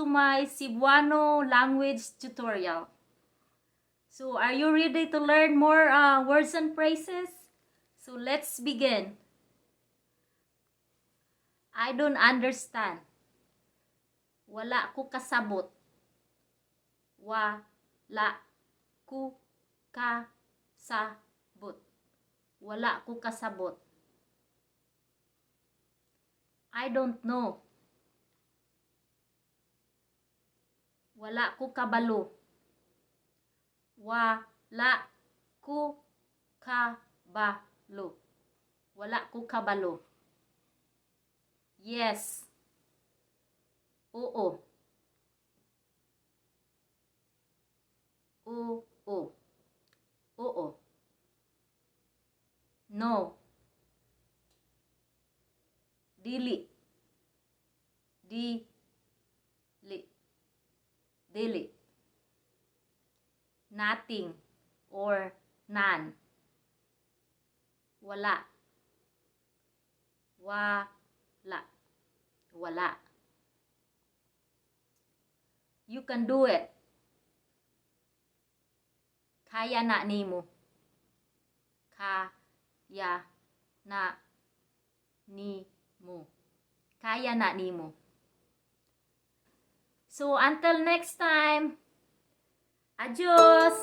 to my Cebuano language tutorial. So, are you ready to learn more words and phrases? So, let's begin. I don't understand. Wala ko kasabot. Wala ko kasabot. Wala ko kasabot. I don't know. Wala ko kabalo. Wala ko kabalo. Wala ko kabalo. Yes. Oo. Oo. Oo. No. Dili. Dili. Dili. Nothing or none. Wala. Wala. Wala. You can do it. Kaya na nimo. Kaya na nimo. Kaya na nimo. So, until next time. Adios!